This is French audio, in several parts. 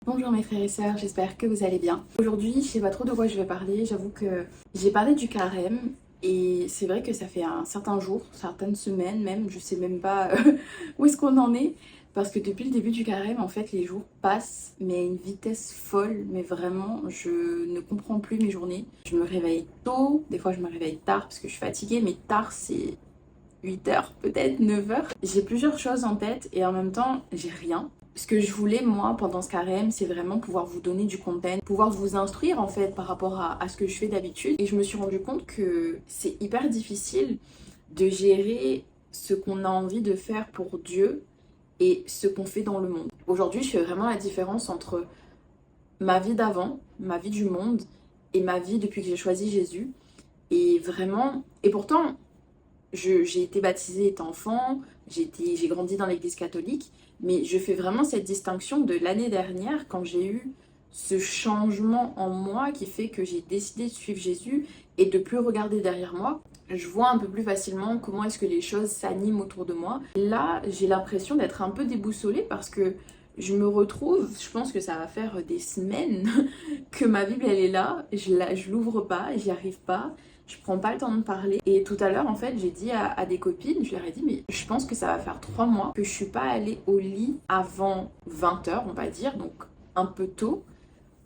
Bonjour mes frères et sœurs, j'espère que vous allez bien. Aujourd'hui, je sais pas trop de quoi je vais parler, j'avoue que j'ai parlé du carême et c'est vrai que ça fait un certain jour, certaines semaines même, je sais même pas où est-ce qu'on en est parce que depuis le début du carême, en fait, les jours passent mais à une vitesse folle, mais vraiment, je ne comprends plus mes journées. Je me réveille tôt, des fois je me réveille tard parce que je suis fatiguée, mais tard c'est 8 heures, peut-être 9 heures. J'ai plusieurs choses en tête et en même temps, j'ai rien. Ce que je voulais, moi, pendant ce carême, c'est vraiment pouvoir vous donner du content, pouvoir vous instruire, en fait, par rapport à ce que je fais d'habitude. Et je me suis rendu compte que c'est hyper difficile de gérer ce qu'on a envie de faire pour Dieu et ce qu'on fait dans le monde. Aujourd'hui, je fais vraiment la différence entre ma vie d'avant, ma vie du monde, et ma vie depuis que j'ai choisi Jésus. Et vraiment, et pourtant, j'ai été baptisée étant enfant, j'ai grandi dans l'église catholique, mais je fais vraiment cette distinction de l'année dernière quand j'ai eu ce changement en moi qui fait que j'ai décidé de suivre Jésus et de plus regarder derrière moi. Je vois un peu plus facilement comment est-ce que les choses s'animent autour de moi. Là, j'ai l'impression d'être un peu déboussolée parce que je me retrouve, je pense que ça va faire des semaines que ma Bible elle est là, je l'ouvre pas, j'y arrive pas. Je prends pas le temps de parler. Et tout à l'heure, en fait, j'ai dit à des copines, je leur ai dit, mais je pense que ça va faire 3 mois que je suis pas allée au lit avant 20 heures, on va dire, donc un peu tôt,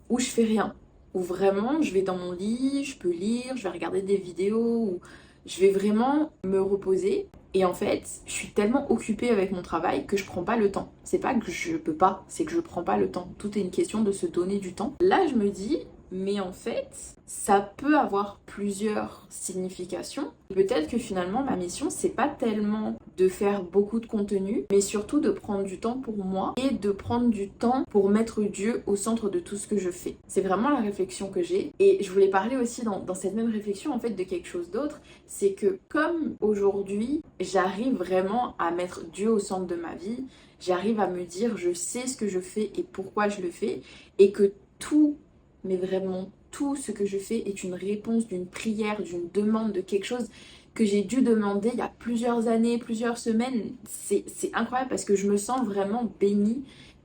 où je fais rien. Où vraiment, je vais dans mon lit, je peux lire, je vais regarder des vidéos, où je vais vraiment me reposer. Et en fait, je suis tellement occupée avec mon travail que je prends pas le temps. C'est pas que je peux pas, c'est que je prends pas le temps. Tout est une question de se donner du temps. Là, je me dis, mais en fait, ça peut avoir plusieurs significations. Peut-être que finalement, ma mission, c'est pas tellement de faire beaucoup de contenu, mais surtout de prendre du temps pour moi et de prendre du temps pour mettre Dieu au centre de tout ce que je fais. C'est vraiment la réflexion que j'ai. Et je voulais parler aussi dans cette même réflexion, en fait, de quelque chose d'autre. C'est que comme aujourd'hui, j'arrive vraiment à mettre Dieu au centre de ma vie, j'arrive à me dire, je sais ce que je fais et pourquoi je le fais, et que tout, mais vraiment tout ce que je fais est une réponse d'une prière, d'une demande, de quelque chose que j'ai dû demander il y a plusieurs années, plusieurs semaines. C'est incroyable parce que je me sens vraiment bénie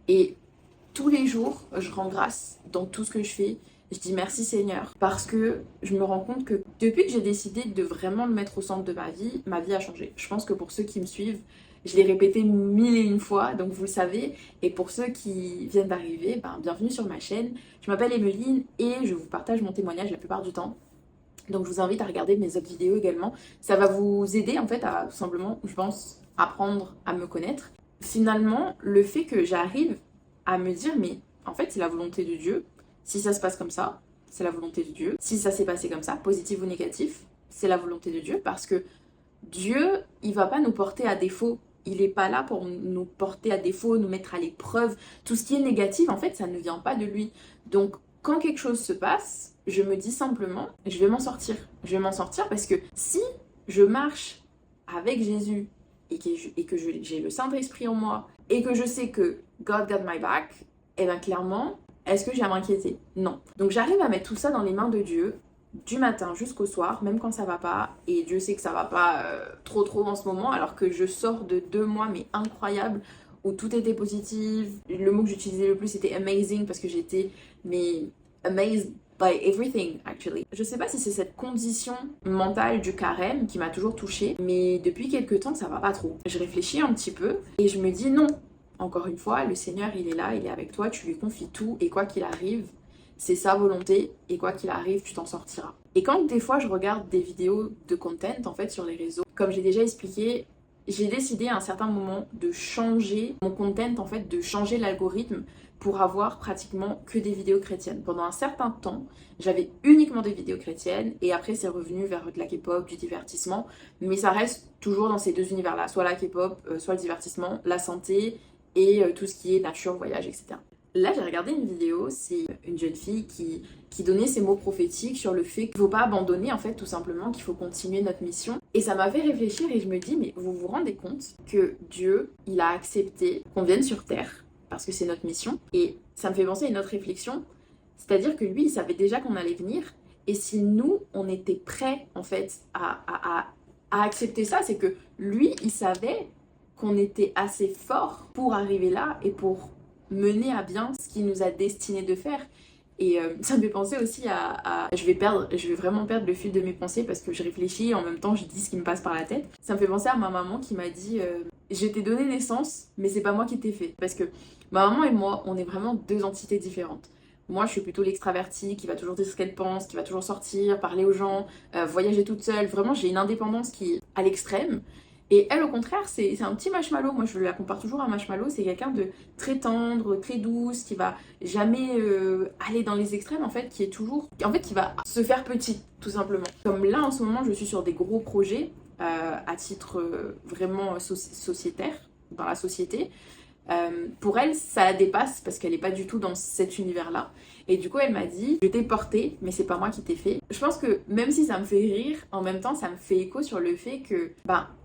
et tous les jours, je rends grâce dans tout ce que je fais. Je dis merci Seigneur parce que je me rends compte que depuis que j'ai décidé de vraiment le mettre au centre de ma vie a changé. Je pense que pour ceux qui me suivent, je l'ai répété 1001 fois, donc vous le savez. Et pour ceux qui viennent d'arriver, ben, bienvenue sur ma chaîne. Je m'appelle Emeline et je vous partage mon témoignage la plupart du temps. Donc je vous invite à regarder mes autres vidéos également. Ça va vous aider en fait à tout simplement, je pense, apprendre à me connaître. Finalement, le fait que j'arrive à me dire, mais en fait c'est la volonté de Dieu. Si ça se passe comme ça, c'est la volonté de Dieu. Si ça s'est passé comme ça, positif ou négatif, c'est la volonté de Dieu. Parce que Dieu, il va pas nous porter à défaut. Il n'est pas là pour nous porter à défaut, nous mettre à l'épreuve. Tout ce qui est négatif, en fait, ça ne vient pas de lui. Donc, quand quelque chose se passe, je me dis simplement, je vais m'en sortir. Je vais m'en sortir parce que si je marche avec Jésus et que j'ai le Saint-Esprit en moi et que je sais que God got my back, eh bien clairement, est-ce que j'ai à m'inquiéter? Non. Donc j'arrive à mettre tout ça dans les mains de Dieu du matin jusqu'au soir, même quand ça va pas, et Dieu sait que ça va pas trop en ce moment, alors que je sors de 2 mois mais incroyables où tout était positif. Le mot que j'utilisais le plus c'était amazing parce que j'étais mais amazed by everything actually. Je sais pas si c'est cette condition mentale du carême qui m'a toujours touchée, mais depuis quelques temps ça va pas trop. Je réfléchis un petit peu et je me dis non. Encore une fois, le Seigneur il est là, il est avec toi, tu lui confies tout et quoi qu'il arrive, c'est sa volonté et quoi qu'il arrive, tu t'en sortiras. Et quand des fois je regarde des vidéos de content en fait sur les réseaux, comme j'ai déjà expliqué, j'ai décidé à un certain moment de changer mon content en fait, de changer l'algorithme pour avoir pratiquement que des vidéos chrétiennes. Pendant un certain temps, j'avais uniquement des vidéos chrétiennes et après c'est revenu vers de la K-pop, du divertissement, mais ça reste toujours dans ces deux univers-là, soit la K-pop, soit le divertissement, la santé et tout ce qui est nature, voyage, etc. Là, j'ai regardé une vidéo, c'est une jeune fille qui donnait ses mots prophétiques sur le fait qu'il ne faut pas abandonner, en fait, tout simplement, qu'il faut continuer notre mission. Et ça m'a fait réfléchir et je me dis, mais vous vous rendez compte que Dieu, il a accepté qu'on vienne sur Terre, parce que c'est notre mission. Et ça me fait penser à une autre réflexion, c'est-à-dire que lui, il savait déjà qu'on allait venir. Et si nous, on était prêts, en fait, à accepter ça, c'est que lui, il savait qu'on était assez fort pour arriver là et pour mener à bien ce qu'il nous a destiné de faire. Et ça me fait penser aussi je vais vraiment perdre le fil de mes pensées parce que je réfléchis et en même temps je dis ce qui me passe par la tête. Ça me fait penser à ma maman qui m'a dit je t'ai donné naissance, mais c'est pas moi qui t'ai fait. Parce que ma maman et moi, on est vraiment deux entités différentes. Moi, je suis plutôt l'extravertie qui va toujours dire ce qu'elle pense, qui va toujours sortir, parler aux gens, voyager toute seule. Vraiment, j'ai une indépendance qui est à l'extrême. Et elle, au contraire, c'est un petit marshmallow. Moi, je la compare toujours à un marshmallow. C'est quelqu'un de très tendre, très douce, qui va jamais aller dans les extrêmes, en fait, qui est toujours... En fait, qui va se faire petit, tout simplement. Comme là, en ce moment, je suis sur des gros projets à titre vraiment sociétaire, dans la société. Pour elle, ça la dépasse parce qu'elle n'est pas du tout dans cet univers-là. Et du coup, elle m'a dit, je t'ai porté, mais c'est pas moi qui t'ai fait. Je pense que même si ça me fait rire, en même temps, ça me fait écho sur le fait que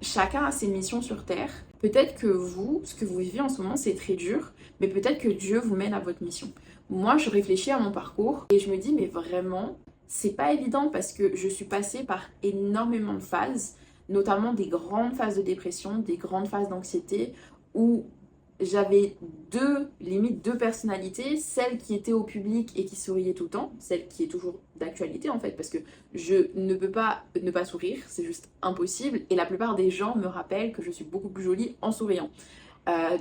chacun a ses missions sur Terre. Peut-être que vous, ce que vous vivez en ce moment, c'est très dur, mais peut-être que Dieu vous mène à votre mission. Moi, je réfléchis à mon parcours et je me dis, mais vraiment, c'est pas évident parce que je suis passée par énormément de phases, notamment des grandes phases de dépression, des grandes phases d'anxiété, où j'avais limite deux personnalités, celle qui était au public et qui souriait tout le temps, celle qui est toujours d'actualité en fait, parce que je ne peux pas ne pas sourire, c'est juste impossible, et la plupart des gens me rappellent que je suis beaucoup plus jolie en souriant.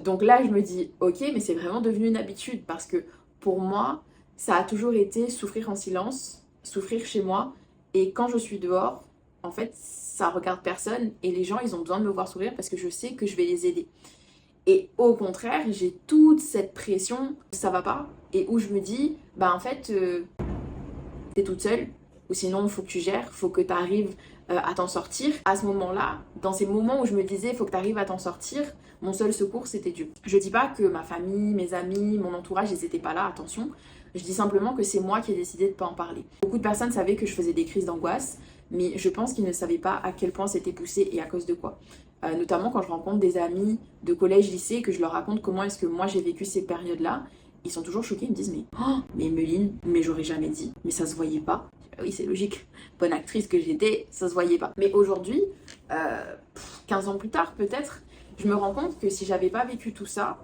Donc là, je me dis, ok, mais c'est vraiment devenu une habitude, parce que pour moi, ça a toujours été souffrir en silence, souffrir chez moi, et quand je suis dehors, en fait, ça regarde personne, et les gens, ils ont besoin de me voir sourire parce que je sais que je vais les aider. Et au contraire, j'ai toute cette pression, ça va pas, et où je me dis, en fait, t'es toute seule, ou sinon il faut que tu gères, faut que tu arrives à t'en sortir. À ce moment-là, dans ces moments où je me disais, faut que tu arrives à t'en sortir, mon seul secours c'était Dieu. Je dis pas que ma famille, mes amis, mon entourage, ils étaient pas là, attention. Je dis simplement que c'est moi qui ai décidé de pas en parler. Beaucoup de personnes savaient que je faisais des crises d'angoisse, mais je pense qu'ils ne savaient pas à quel point c'était poussé et à cause de quoi. Notamment quand je rencontre des amis de collège, lycée, et que je leur raconte comment est-ce que moi j'ai vécu ces périodes-là, ils sont toujours choqués, ils me disent mais Emeline, mais j'aurais jamais dit, mais ça se voyait pas. Oui, c'est logique, bonne actrice que j'étais, ça se voyait pas. Mais aujourd'hui, 15 ans plus tard peut-être, je me rends compte que si j'avais pas vécu tout ça,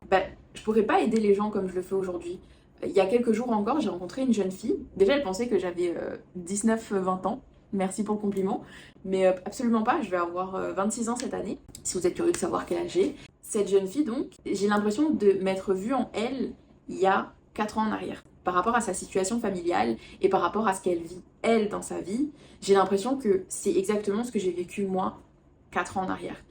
je pourrais pas aider les gens comme je le fais aujourd'hui. Il y a quelques jours encore, j'ai rencontré une jeune fille. Déjà, elle pensait que j'avais 19-20 ans. Merci pour le compliment. Mais absolument pas, je vais avoir 26 ans cette année, si vous êtes curieux de savoir quel âge j'ai. Cette jeune fille, donc, j'ai l'impression de m'être vue en elle il y a 4 ans en arrière. Par rapport à sa situation familiale et par rapport à ce qu'elle vit, elle, dans sa vie, j'ai l'impression que c'est exactement ce que j'ai vécu, moi, 4 ans en arrière.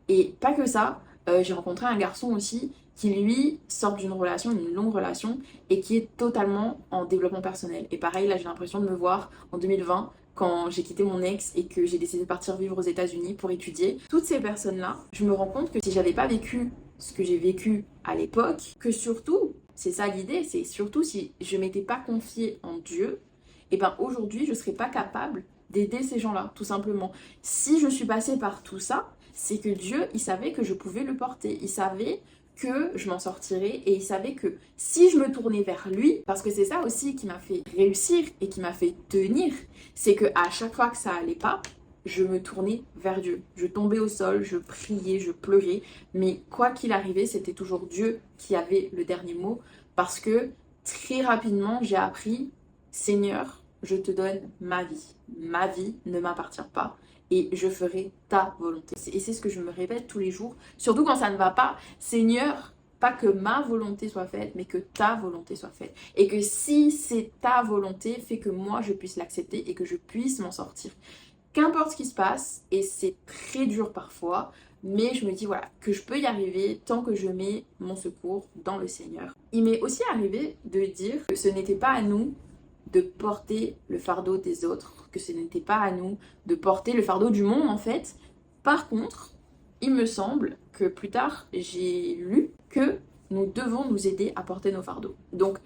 Et pas que ça, j'ai rencontré un garçon aussi qui, lui, sort d'une relation, une longue relation, et qui est totalement en développement personnel. Et pareil, là, j'ai l'impression de me voir en 2020, quand j'ai quitté mon ex et que j'ai décidé de partir vivre aux États-Unis pour étudier. Toutes ces personnes-là, je me rends compte que si j'avais pas vécu ce que j'ai vécu à l'époque, que surtout, c'est ça l'idée, c'est surtout si je m'étais pas confiée en Dieu, et aujourd'hui je serais pas capable d'aider ces gens-là, tout simplement. Si je suis passée par tout ça, c'est que Dieu, il savait que je pouvais le porter, il savait que je m'en sortirais et il savait que si je me tournais vers lui, parce que c'est ça aussi qui m'a fait réussir et qui m'a fait tenir, c'est que à chaque fois que ça allait pas, je me tournais vers Dieu. Je tombais au sol, je priais, je pleurais, mais quoi qu'il arrivait, c'était toujours Dieu qui avait le dernier mot, parce que très rapidement, j'ai appris, Seigneur, je te donne ma vie. Ma vie ne m'appartient pas et je ferai ta volonté. Et c'est ce que je me répète tous les jours, surtout quand ça ne va pas. Seigneur, pas que ma volonté soit faite, mais que ta volonté soit faite. Et que si c'est ta volonté, fait que moi je puisse l'accepter et que je puisse m'en sortir. Qu'importe ce qui se passe, et c'est très dur parfois, mais je me dis voilà, que je peux y arriver tant que je mets mon secours dans le Seigneur. Il m'est aussi arrivé de dire que ce n'était pas à nous de porter le fardeau des autres, que ce n'était pas à nous de porter le fardeau du monde en fait. Par contre, il me semble que plus tard, j'ai lu que nous devons nous aider à porter nos fardeaux. Donc,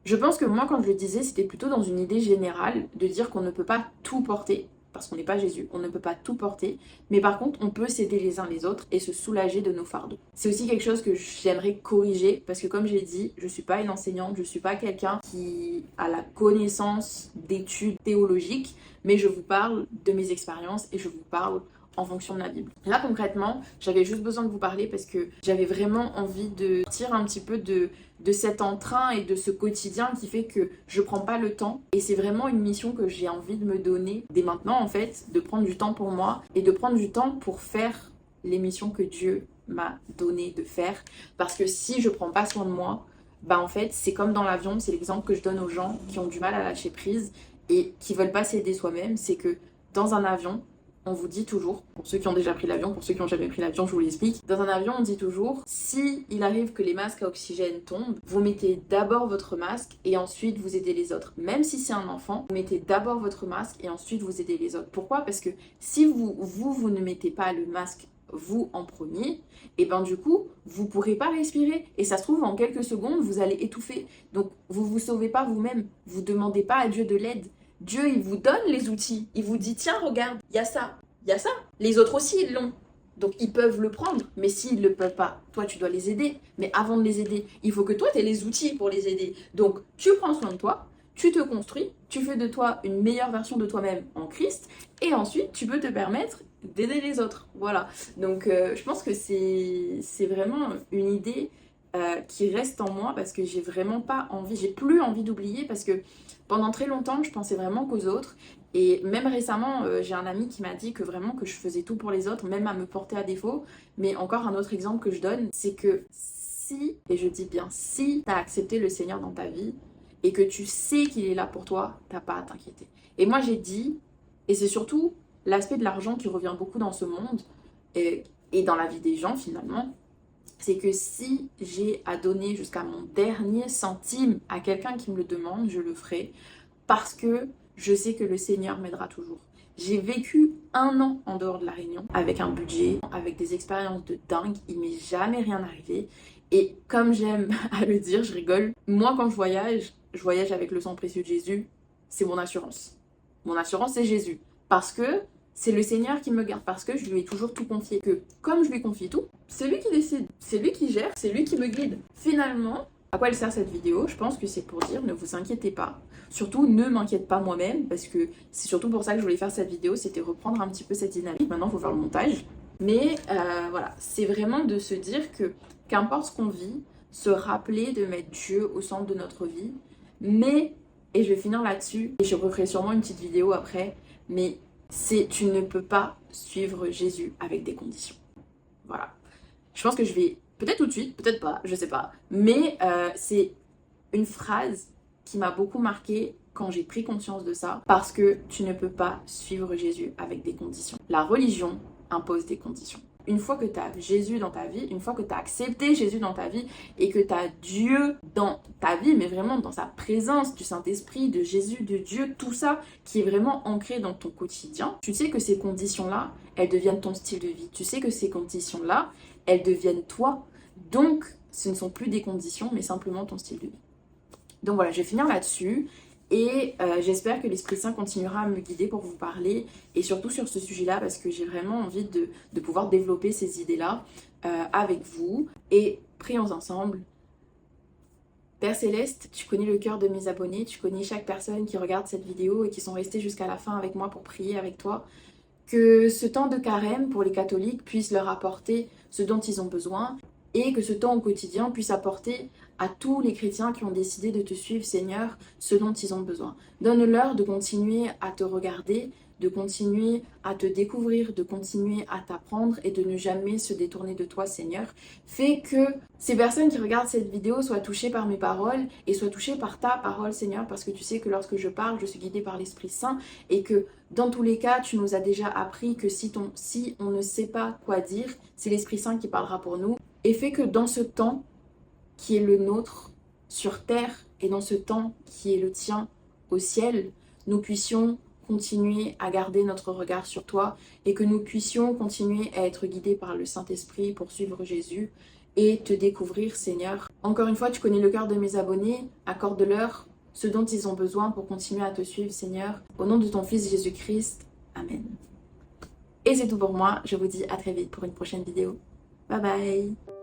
je pense que moi, quand je le disais, c'était plutôt dans une idée générale de dire qu'on ne peut pas tout porter, parce qu'on n'est pas Jésus, on ne peut pas tout porter, mais par contre, on peut s'aider les uns les autres et se soulager de nos fardeaux. C'est aussi quelque chose que j'aimerais corriger, parce que comme j'ai dit, je ne suis pas une enseignante, je ne suis pas quelqu'un qui a la connaissance d'études théologiques, mais je vous parle de mes expériences et je vous parle en fonction de la Bible. Là concrètement, j'avais juste besoin de vous parler parce que j'avais vraiment envie de sortir un petit peu de cet entrain et de ce quotidien qui fait que je prends pas le temps. Et c'est vraiment une mission que j'ai envie de me donner dès maintenant en fait, de prendre du temps pour moi et de prendre du temps pour faire les missions que Dieu m'a donné de faire. Parce que si je prends pas soin de moi, bah en fait c'est comme dans l'avion, c'est l'exemple que je donne aux gens qui ont du mal à lâcher prise et qui veulent pas s'aider soi-même, c'est que dans un avion, on vous dit toujours, pour ceux qui ont déjà pris l'avion, pour ceux qui n'ont jamais pris l'avion, je vous l'explique. Dans un avion, on dit toujours, si il arrive que les masques à oxygène tombent, vous mettez d'abord votre masque et ensuite vous aidez les autres. Même si c'est un enfant, vous mettez d'abord votre masque et ensuite vous aidez les autres. Pourquoi? Parce que si vous ne mettez pas le masque vous en premier, et ben du coup, vous pourrez pas respirer. Et ça se trouve, en quelques secondes, vous allez étouffer. Donc, vous vous sauvez pas vous-même. Vous demandez pas à Dieu de l'aide. Dieu, il vous donne les outils. Il vous dit, tiens, regarde, il y a ça, il y a ça. Les autres aussi, ils l'ont. Donc, ils peuvent le prendre. Mais s'ils ne le peuvent pas, toi, tu dois les aider. Mais avant de les aider, il faut que toi, tu aies les outils pour les aider. Donc, tu prends soin de toi, tu te construis, tu fais de toi une meilleure version de toi-même en Christ. Et ensuite, tu peux te permettre d'aider les autres. Voilà. Donc, je pense que c'est vraiment une idée qui reste en moi parce que j'ai vraiment pas envie, j'ai plus envie d'oublier parce que pendant très longtemps, je pensais vraiment qu'aux autres. Et même récemment, j'ai un ami qui m'a dit que vraiment que je faisais tout pour les autres, même à me porter à défaut. Mais encore un autre exemple que je donne, c'est que si, et je dis bien si, tu as accepté le Seigneur dans ta vie et que tu sais qu'il est là pour toi, t'as pas à t'inquiéter. Et moi j'ai dit, et c'est surtout l'aspect de l'argent qui revient beaucoup dans ce monde et dans la vie des gens finalement, c'est que si j'ai à donner jusqu'à mon dernier centime à quelqu'un qui me le demande, je le ferai parce que je sais que le Seigneur m'aidera toujours. J'ai vécu 1 an en dehors de La Réunion avec un budget, avec des expériences de dingue, il m'est jamais rien arrivé. Et comme j'aime à le dire, je rigole, moi quand je voyage avec le sang précieux de Jésus, c'est mon assurance. Mon assurance c'est Jésus. Parce que c'est le Seigneur qui me garde, parce que je lui ai toujours tout confié. Que comme je lui confie tout, c'est lui qui décide, c'est lui qui gère, c'est lui qui me guide. Finalement, à quoi elle sert cette vidéo? Je pense que c'est pour dire ne vous inquiétez pas. Surtout ne m'inquiète pas moi-même, parce que c'est surtout pour ça que je voulais faire cette vidéo, c'était reprendre un petit peu cette dynamique. Maintenant, il faut faire le montage. Mais voilà, c'est vraiment de se dire que qu'importe ce qu'on vit, se rappeler de mettre Dieu au centre de notre vie. Mais, et je vais finir là-dessus, et je referai sûrement une petite vidéo après, mais tu ne peux pas suivre Jésus avec des conditions. Voilà. Je pense que je vais, peut-être tout de suite, peut-être pas, je sais pas. Mais c'est une phrase qui m'a beaucoup marquée quand j'ai pris conscience de ça. Parce que tu ne peux pas suivre Jésus avec des conditions. La religion impose des conditions. Une fois que tu as Jésus dans ta vie, une fois que tu as accepté Jésus dans ta vie et que tu as Dieu dans ta vie, mais vraiment dans sa présence, du Saint-Esprit, de Jésus, de Dieu, tout ça qui est vraiment ancré dans ton quotidien, tu sais que ces conditions-là, elles deviennent ton style de vie. Tu sais que ces conditions-là, elles deviennent toi. Donc, ce ne sont plus des conditions, mais simplement ton style de vie. Donc voilà, je vais finir là-dessus. Et j'espère que l'Esprit Saint continuera à me guider pour vous parler et surtout sur ce sujet-là parce que j'ai vraiment envie de pouvoir développer ces idées-là avec vous et prions ensemble. Père Céleste, tu connais le cœur de mes abonnés, tu connais chaque personne qui regarde cette vidéo et qui sont restés jusqu'à la fin avec moi pour prier avec toi. Que ce temps de carême pour les catholiques puisse leur apporter ce dont ils ont besoin et que ce temps au quotidien puisse apporter à tous les chrétiens qui ont décidé de te suivre, Seigneur, ce dont ils ont besoin. Donne-leur de continuer à te regarder, de continuer à te découvrir, de continuer à t'apprendre et de ne jamais se détourner de toi, Seigneur. Fais que ces personnes qui regardent cette vidéo soient touchées par mes paroles et soient touchées par ta parole, Seigneur, parce que tu sais que lorsque je parle, je suis guidée par l'Esprit Saint et que dans tous les cas, tu nous as déjà appris que si on ne sait pas quoi dire, c'est l'Esprit Saint qui parlera pour nous. Et fais que dans ce temps qui est le nôtre sur terre et dans ce temps qui est le tien au ciel, nous puissions continuer à garder notre regard sur toi et que nous puissions continuer à être guidés par le Saint-Esprit pour suivre Jésus et te découvrir, Seigneur. Encore une fois, tu connais le cœur de mes abonnés, accorde-leur ce dont ils ont besoin pour continuer à te suivre, Seigneur. Au nom de ton Fils Jésus-Christ, Amen. Et c'est tout pour moi, je vous dis à très vite pour une prochaine vidéo. Bye bye.